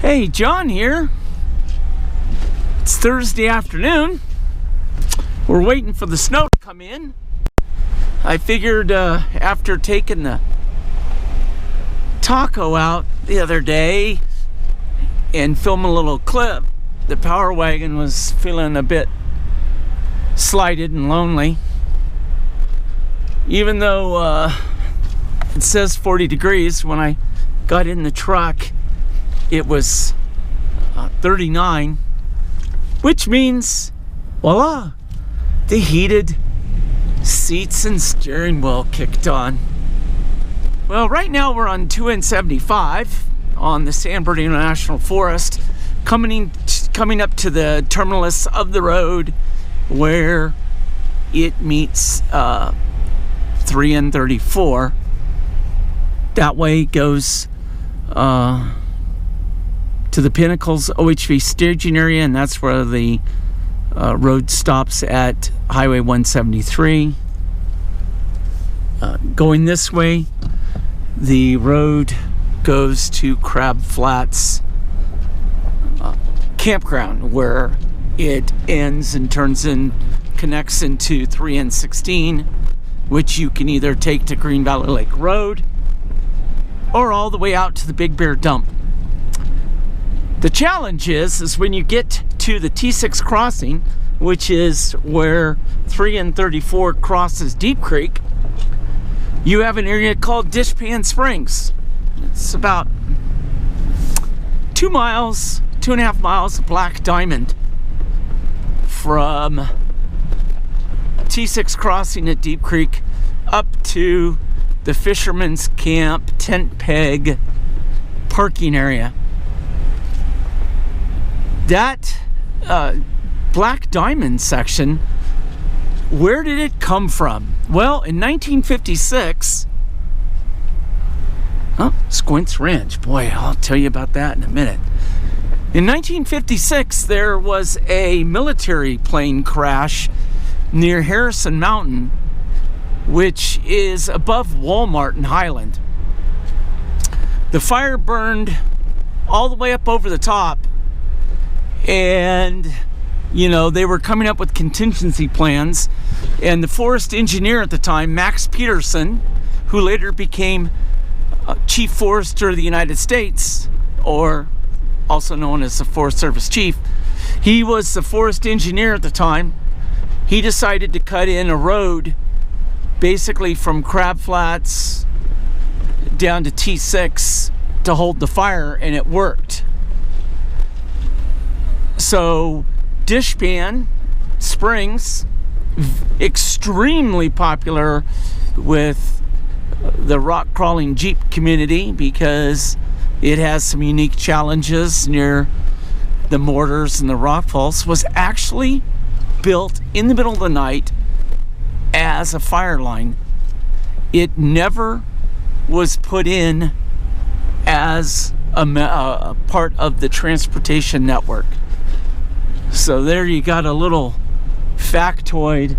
Hey, John here. It's Thursday afternoon. We're waiting for the snow to come in. I figured after taking the taco out the other day and filming a little clip, the Power Wagon was feeling a bit slighted and lonely. Even though it says 40 degrees, when I got in the truck, it was 39, which means, voila, the heated seats and steering wheel kicked on. Well, right now we're on 275 on the San Bernardino National Forest, coming up to the terminus of the road where it meets 3 and 34. That way goes to the Pinnacles OHV staging area, and that's where the road stops at Highway 173. Going this way, the road goes to Crab Flats campground, where it ends and connects into 3 and 16, which you can either take to Green Valley Lake Road or all the way out to the Big Bear Dump. The challenge is when you get to the T6 crossing, which is where 3 and 34 crosses Deep Creek, you have an area called Dishpan Springs. It's about 2.5 miles of black diamond from T6 crossing at Deep Creek up to the Fisherman's Camp tent peg parking area. That black diamond section, where did it come from? Well, in 1956, Squint's Ranch. Boy, I'll tell you about that in a minute. In 1956, there was a military plane crash near Harrison Mountain, which is above Walmart in Highland. The fire burned all the way up over the top, and they were coming up with contingency plans, and the forest engineer at the time, Max Peterson, who later became Chief Forester of the United States, or also known as the Forest Service Chief, he was the forest engineer at the time. He decided to cut in a road basically from Crab Flats down to T6 to hold the fire, and it worked. So Dishpan Springs, extremely popular with the rock crawling Jeep community because it has some unique challenges near the mortars and the rock falls, was actually built in the middle of the night as a fire line. It never was put in as a part of the transportation network. So there you got a little factoid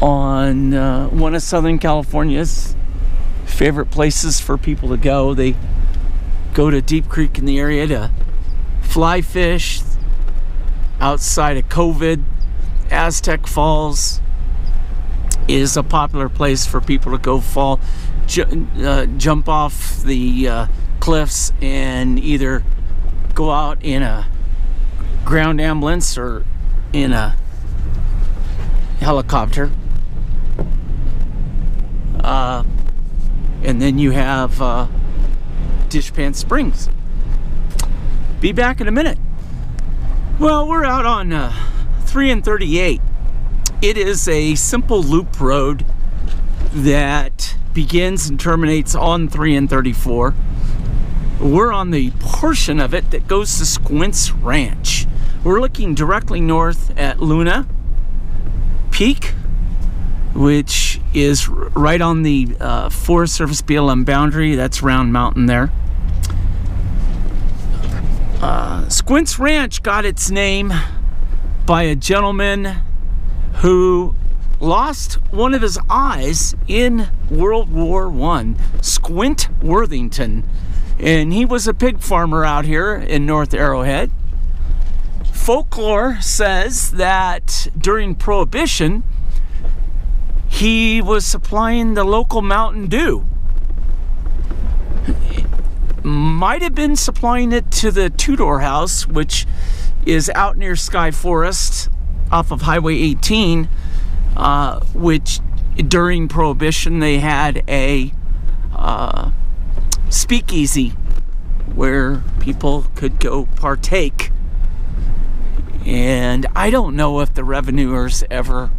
on one of Southern California's favorite places for people to go. They go to Deep Creek in the area to fly fish. Outside of COVID, Aztec Falls is a popular place for people to go jump off the cliffs and either go out in a ground ambulance or in a helicopter. And then you have Dishpan Springs. Be back in a minute. Well, we're out on 3 and 38. It is a simple loop road that begins and terminates on 3 and 34. We're on the portion of it that goes to Squint's Ranch. We're looking directly north at Luna Peak, which is right on the Forest Service BLM boundary. That's Round Mountain there. Squint's Ranch got its name by a gentleman who lost one of his eyes in World War I, Squint Worthington. And he was a pig farmer out here in North Arrowhead. Folklore says that during Prohibition, he was supplying the local Mountain Dew. Might have been supplying it to the Tudor House, which is out near Sky Forest off of Highway 18, which during Prohibition they had a speakeasy where people could go partake. And I don't know if the revenuers ever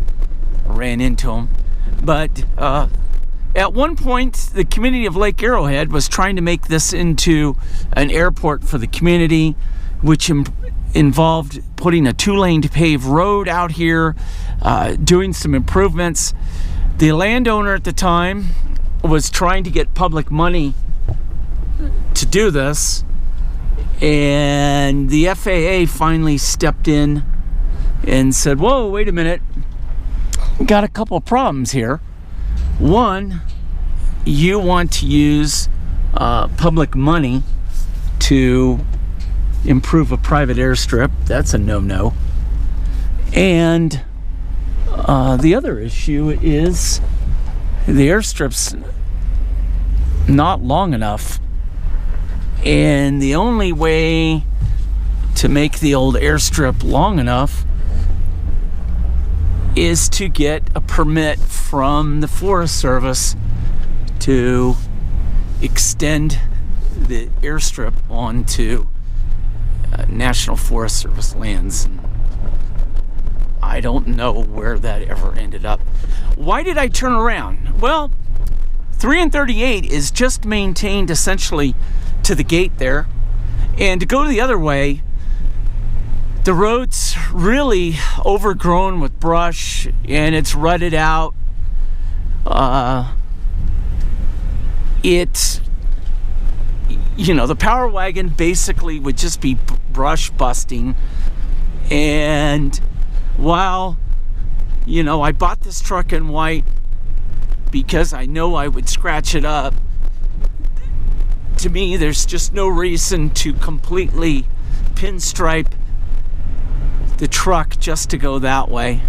ran into them, but at one point the community of Lake Arrowhead was trying to make this into an airport for the community, which involved putting a 2-lane paved road out here, doing some improvements. The landowner at the time was trying to get public money to do this, and the FAA finally stepped in and said, whoa, wait a minute, we got a couple of problems here. One, you want to use public money to improve a private airstrip. That's a no-no. And the other issue is the airstrip's not long enough, and the only way to make the old airstrip long enough is to get a permit from the Forest Service to extend the airstrip onto National Forest Service lands. I don't know where that ever ended up. Why did I turn around? Well, 3 and 38 is just maintained essentially to the gate there, and to go the other way, the road's really overgrown with brush and it's rutted out. The Power Wagon basically would just be brush busting. And while, I bought this truck in white because I know I would scratch it up, to me, there's just no reason to completely pinstripe the truck just to go that way.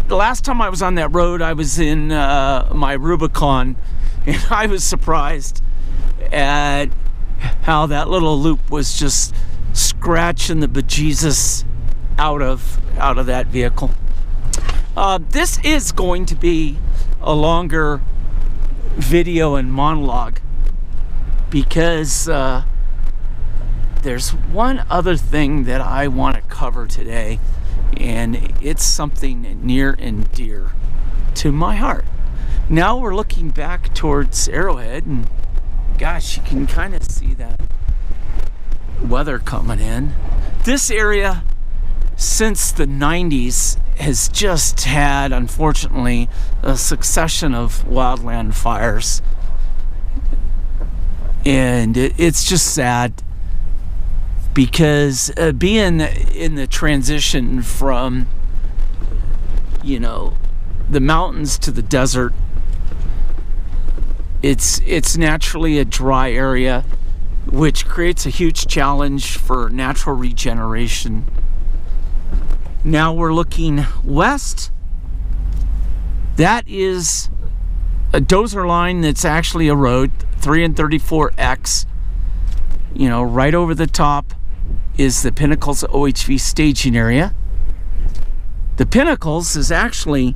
The last time I was on that road, I was in my Rubicon, and I was surprised at how that little loop was just scratching the bejesus out of that vehicle. This is going to be a longer video and monologue because there's one other thing that I want to cover today, and it's something near and dear to my heart. Now we're looking back towards Arrowhead, and gosh, you can kind of see that weather coming in. This area, since the 90s, has just had, unfortunately, a succession of wildland fires. And it's just sad because being in the transition from, the mountains to the desert, it's naturally a dry area, which creates a huge challenge for natural regeneration. Now we're looking west. That is a dozer line that's actually a road, 3 and 34X. Right over the top is the Pinnacles OHV staging area. The Pinnacles is actually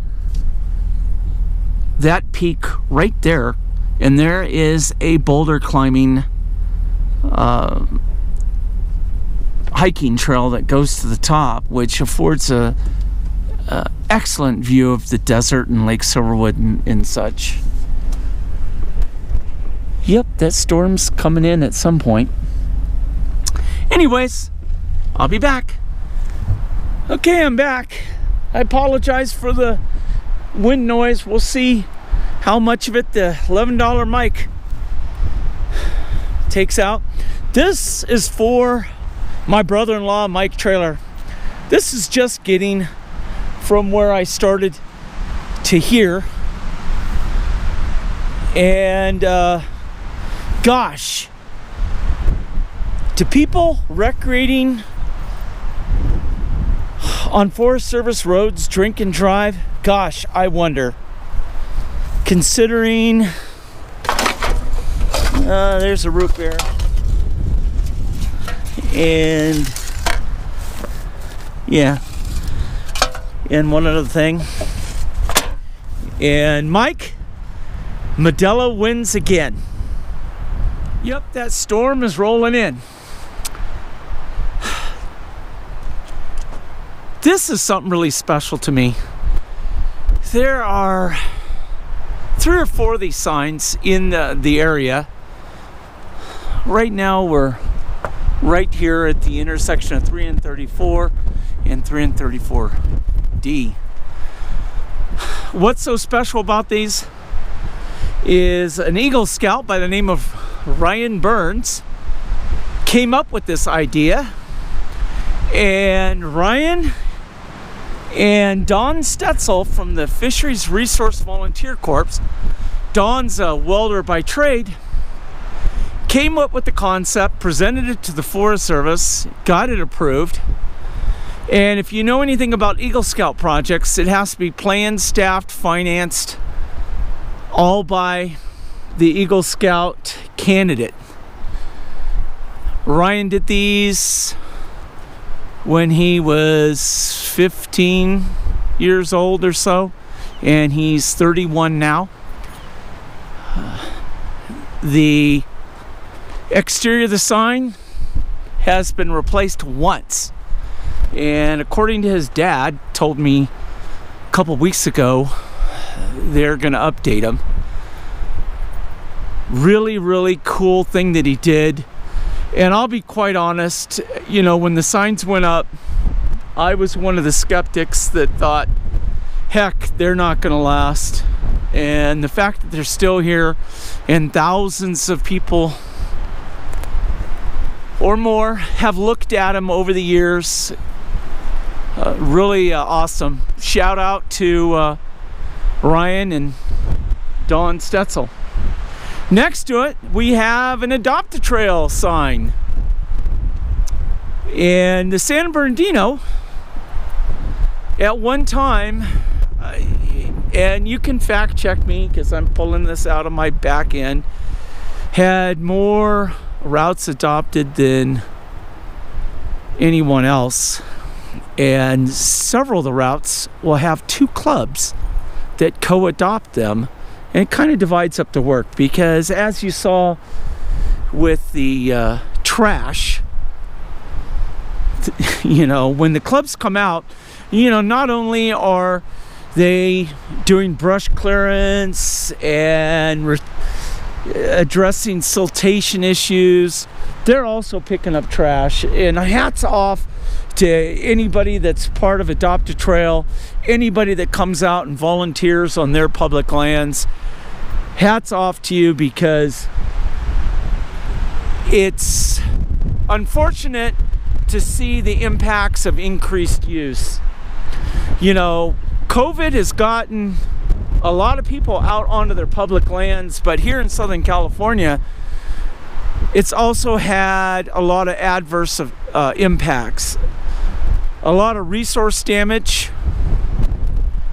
that peak right there, and there is a boulder climbing hiking trail that goes to the top, which affords a excellent view of the desert and Lake Silverwood and such. Yep, that storm's coming in at some point. Anyways, I'll be back. Okay, I'm back. I apologize for the wind noise. We'll see how much of it the $11 mic takes out. This is for my brother-in-law, Mike Trailer. This is just getting from where I started to here. And Gosh, to people recreating on Forest Service roads, drink and drive, gosh, I wonder. Considering, there's a root beer. And, yeah. And one other thing. And Mike, Modelo wins again. Yep, that storm is rolling in. This is something really special to me. There are 3 or 4 of these signs in the area. Right now we're right here at the intersection of 3 and 34 and 3 and 34D. What's so special about these is an Eagle Scout by the name of Ryan Burns came up with this idea, and Ryan and Don Stetzel from the Fisheries Resource Volunteer Corps, Don's a welder by trade, came up with the concept, presented it to the Forest Service, got it approved. And if you know anything about Eagle Scout projects, it has to be planned, staffed, financed, all by the Eagle Scout candidate. Ryan did these when he was 15 years old or so, and he's 31 now. The exterior of the sign has been replaced once, and according to his dad, told me a couple weeks ago, they're gonna update him. Really, really cool thing that he did. And I'll be quite honest, you know, when the signs went up, I was one of the skeptics that thought, heck, they're not gonna last. And the fact that they're still here and thousands of people or more have looked at them over the years, really awesome. Shout out to Ryan and Don Stetzel. Next to it, we have an Adopt-A-Trail sign. And the San Bernardino, at one time, and you can fact check me because I'm pulling this out of my back end, had more routes adopted than anyone else. And several of the routes will have 2 clubs that co-adopt them. And it kind of divides up the work because, as you saw with the trash, you know, when the clubs come out, you know, not only are they doing brush clearance and addressing siltation issues, they're also picking up trash. And hats off to anybody that's part of Adopt-A-Trail, anybody that comes out and volunteers on their public lands. Hats off to you, because it's unfortunate to see the impacts of increased use. You know, COVID has gotten a lot of people out onto their public lands, but here in Southern California, it's also had a lot of adverse impacts. A lot of resource damage.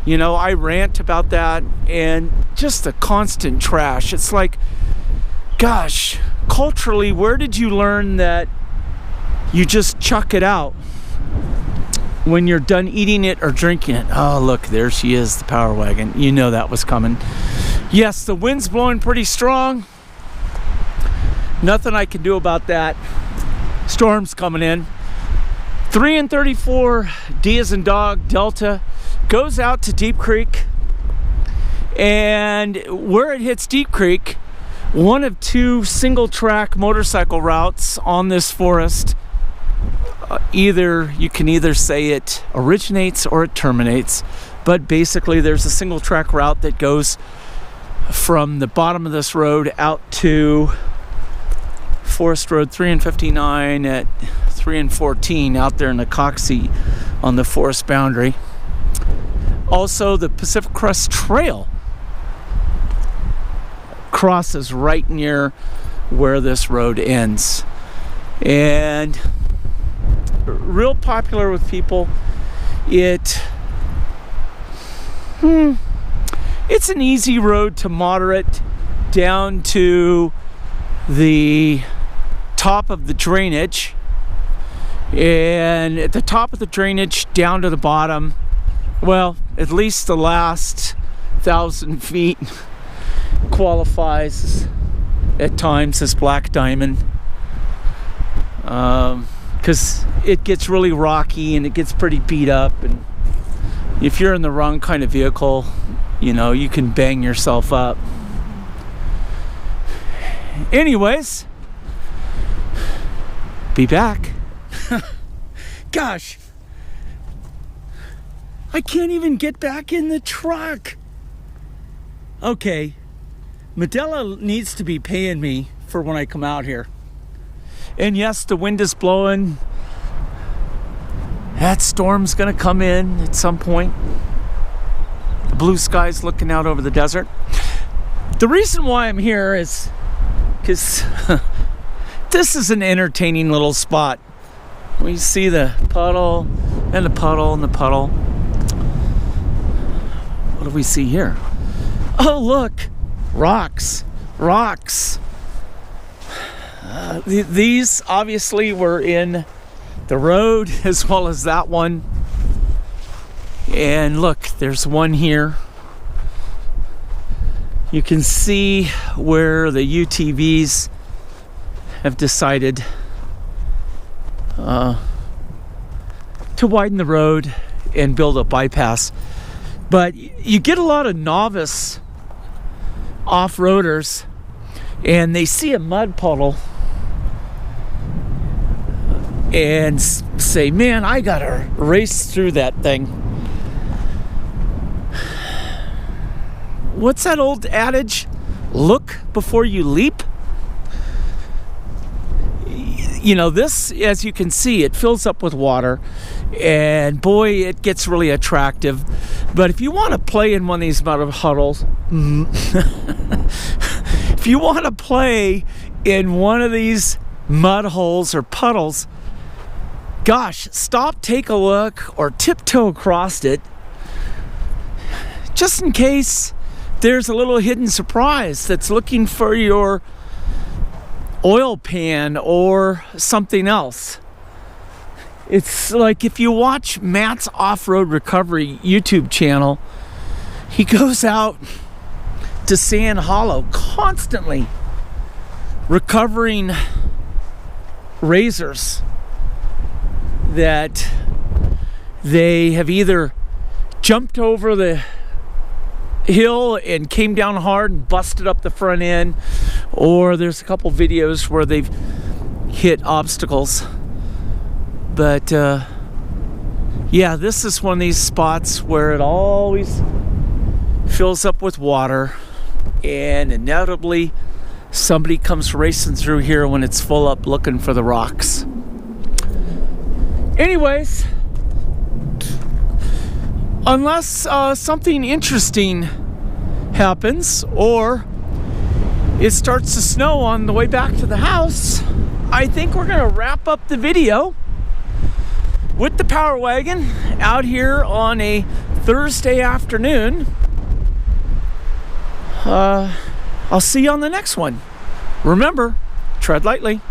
You know, I rant about that, and just the constant trash. It's like, gosh, culturally, where did you learn that you just chuck it out when you're done eating it or drinking it? Oh, look, there she is, the Power Wagon. You know that was coming. Yes, the wind's blowing pretty strong. Nothing I can do about that. Storm's coming in. 3 and 34, D as in dog, Delta, goes out to Deep Creek, and where it hits Deep Creek, one of 2 single track motorcycle routes on this forest, you can either say it originates or it terminates, but basically there's a single track route that goes from the bottom of this road out to Forest Road 3 and 59 at 3 and 14 out there in the Coxie on the forest boundary. Also, the Pacific Crest Trail crosses right near where this road ends. And real popular with people. It's an easy road to moderate down to the top of the drainage, and at the top of the drainage down to the bottom, well, at least the last 1,000 feet qualifies at times as black diamond, because it gets really rocky and it gets pretty beat up, and if you're in the wrong kind of vehicle, you know, you can bang yourself up. Anyways, be back. Gosh, I can't even get back in the truck. Okay, Modelo needs to be paying me for when I come out here. And yes, the wind is blowing. That storm's gonna come in at some point. The blue sky's looking out over the desert. The reason why I'm here is because this is an entertaining little spot. We see the puddle and the puddle and the puddle. What do we see here? Oh, look, rocks. These obviously were in the road as well as that one. And look, there's one here. You can see where the UTVs have decided to widen the road and build a bypass. But you get a lot of novice off-roaders, and they see a mud puddle and say, man, I gotta race through that thing. What's that old adage? Look before you leap. You know, this, as you can see, it fills up with water, and boy, it gets really attractive. But if you want to play in one of these mud puddles, if you want to play in one of these mud holes or puddles, gosh, stop, take a look, or tiptoe across it, just in case there's a little hidden surprise that's looking for your oil pan or something else. It's like if you watch Matt's Off-Road Recovery YouTube channel, he goes out to Sand Hollow constantly recovering razors that they have either jumped over the hill and came down hard and busted up the front end, or there's a couple videos where they've hit obstacles. But yeah, this is one of these spots where it always fills up with water, and inevitably somebody comes racing through here when it's full up looking for the rocks. Anyways, unless something interesting happens or it starts to snow on the way back to the house, I think we're gonna wrap up the video with the Power Wagon out here on a Thursday afternoon. I'll see you on the next one. Remember, tread lightly.